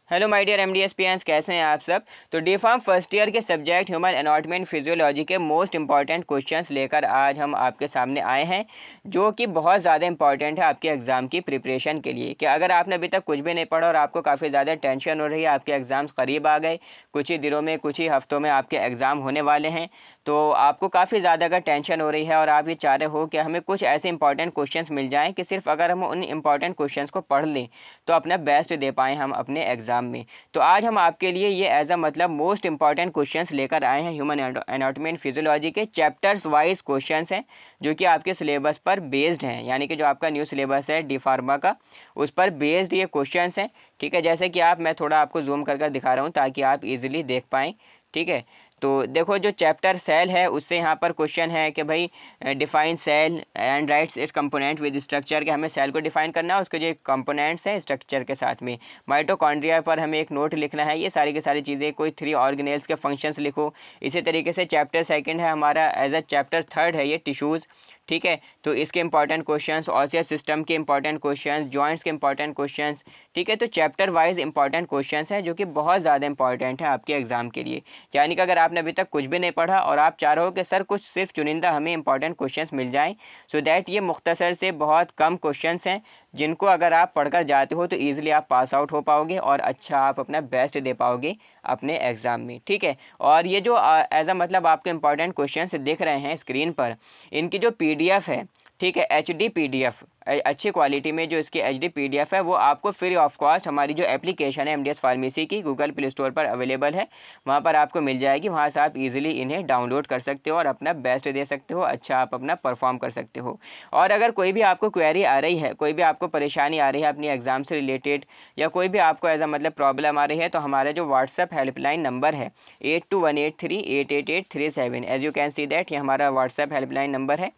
Hello my dear एमडीएसपीएंस, कैसे हैं आप सब। तो डी फार्म फर्स्ट ईयर के subject human anatomy and physiology के मोस्ट इंपॉर्टेंट क्वेश्चंस लेकर आज हम आपके सामने आए हैं, जो कि बहुत ज़्यादा इंपॉर्टेंट है आपके एग्ज़ाम की प्रिपरेशन के लिए। कि अगर आपने अभी तक कुछ भी नहीं पढ़ा और आपको काफ़ी ज़्यादा टेंशन हो रही है, आपके एग्ज़ाम्स करीब आ गए, कुछ ही दिनों में कुछ ही हफ्तों में आपके एग्ज़ाम होने वाले हैं, तो आपको काफ़ी ज़्यादा अगर टेंशन हो रही है और आप ये चाह रहे हो कि हमें कुछ ऐसे इंपॉर्टेंट क्वेश्चंस मिल जाएँ कि सिर्फ अगर हम उन इंपॉर्टेंट क्वेश्चंस को पढ़ लें तो अपना बेस्ट दे पाएँ हम अपने एग्ज़ाम में, तो आज हम आपके लिए ये एज अ मतलब मोस्ट इंपॉर्टेंट क्वेश्चंस लेकर आए हैं। ह्यूमन एनाटॉमी एंड फिजियोलॉजी के चैप्टर्स वाइज क्वेश्चंस हैं, जो कि आपके सिलेबस पर बेस्ड हैं, यानी कि जो आपका न्यू सिलेबस है डी फार्मा का, उस पर बेस्ड ये क्वेश्चंस हैं। ठीक है, जैसे कि मैं थोड़ा आपको जूम कर दिखा रहा हूँ ताकि आप इजीली देख पाएँ। ठीक है, तो देखो जो चैप्टर सेल है उससे यहाँ पर क्वेश्चन है कि भाई define cell and writes its component with structure, के हमें सेल को डिफाइन करना है, उसके जो कंपोनेंट्स हैं स्ट्रक्चर के साथ में। माइटोकॉन्ड्रिया पर हमें एक नोट लिखना है, ये सारी की सारी चीज़ें। कोई 3 ऑर्गेनेल्स के फंक्शंस लिखो। इसी तरीके से चैप्टर सेकंड है हमारा, एज अ चैप्टर थर्ड है ये टिश्यूज़। ठीक है, तो इसके इंपॉर्टेंट क्वेश्चंस, ऑसियस सिस्टम के इंपॉर्टेंट क्वेश्चंस, जॉइंट्स के इंपॉर्टेंट क्वेश्चंस। ठीक है, तो चैप्टर वाइज इंपॉर्टेंट क्वेश्चंस हैं जो कि बहुत ज़्यादा इंपॉर्टेंट है आपके एग्जाम के लिए। यानी कि अगर आपने अभी तक कुछ भी नहीं पढ़ा और आप चाह रहे हो कि सर कुछ सिर्फ चुनिंदा हमें इंपॉर्टेंट क्वेश्चंस मिल जाएं, सो दैट ये मुख्तसर से बहुत कम क्वेश्चंस हैं जिनको अगर आप पढ़कर जाते हो तो ईजिली आप पास आउट हो पाओगे और अच्छा आप अपना बेस्ट दे पाओगे अपने एग्ज़ाम में। ठीक है, और ये जो एज अ मतलब आपके इंपॉर्टेंट क्वेश्चंस दिख रहे हैं स्क्रीन पर, इनकी जो पीडीएफ है, ठीक है, एचडी पीडीएफ, अच्छी क्वालिटी में जो इसकी एचडी पीडीएफ है, वो आपको फ्री ऑफ कॉस्ट हमारी जो एप्लीकेशन है एमडीएस फार्मेसी की, गूगल प्ले स्टोर पर अवेलेबल है, वहाँ पर आपको मिल जाएगी। वहाँ से आप इजीली इन्हें डाउनलोड कर सकते हो और अपना बेस्ट दे सकते हो, अच्छा आप अपना परफॉर्म कर सकते हो। और अगर कोई भी आपको क्वेरी आ रही है, कोई भी आपको परेशानी आ रही है अपनी एग्ज़ाम से रिलेटेड, या कोई भी आपको एज अ मतलब प्रॉब्लम आ रही है, तो हमारा जो व्हाट्सएप हेल्पलाइन नंबर है 8218388837, as you can see that, ये हमारा व्हाट्सएप हेल्पलाइन नंबर है।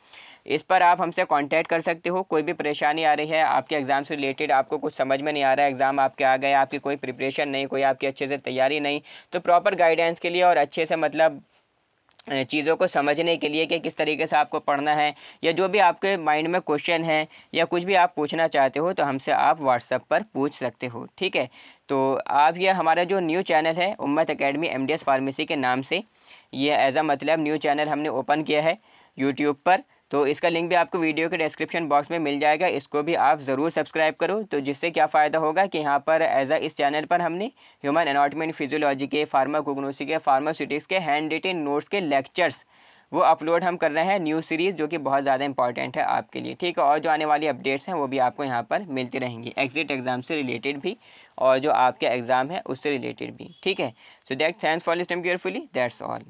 इस पर आप हमसे कांटेक्ट कर सकते हो। कोई भी परेशानी आ रही है आपके एग्ज़ाम से रिलेटेड, आपको कुछ समझ में नहीं आ रहा है, एग्ज़ाम आपके आ गए, आपकी कोई प्रिपरेशन नहीं, कोई आपकी अच्छे से तैयारी नहीं, तो प्रॉपर गाइडेंस के लिए और अच्छे से मतलब चीज़ों को समझने के लिए कि किस तरीके से आपको पढ़ना है, या जो भी आपके माइंड में क्वेश्चन है या कुछ भी आप पूछना चाहते हो, तो हमसे आप व्हाट्सएप पर पूछ सकते हो। ठीक है, तो आप ये हमारा जो न्यू चैनल है उम्मत एकेडमी एमडीएस फार्मेसी के नाम से, ये एज अ मतलब न्यू चैनल हमने ओपन किया है यूट्यूब पर, तो इसका लिंक भी आपको वीडियो के डिस्क्रिप्शन बॉक्स में मिल जाएगा। इसको भी आप ज़रूर सब्सक्राइब करो। तो जिससे क्या फ़ायदा होगा कि यहाँ पर एज अ इस चैनल पर हमने ह्यूमन एनाटॉमी एंड फिजियोलॉजी के, फार्माकोग्नोसी के, फार्मास्यूटिक्स के हैंड रिटन नोट्स के लेक्चर्स वो अपलोड हम कर रहे हैं, न्यू सीरीज़, जो कि बहुत ज़्यादा इंपॉर्टेंट है आपके लिए। ठीक है, और जो आने वाली अपडेट्स हैं वो भी आपको यहाँ पर मिलती रहेंगी, एग्जिट एग्ज़ाम से रिलेटेड भी और जो आपके एग्ज़ाम है उससे रिलेटेड भी। ठीक है, so that thanks for listening carefully, that's all.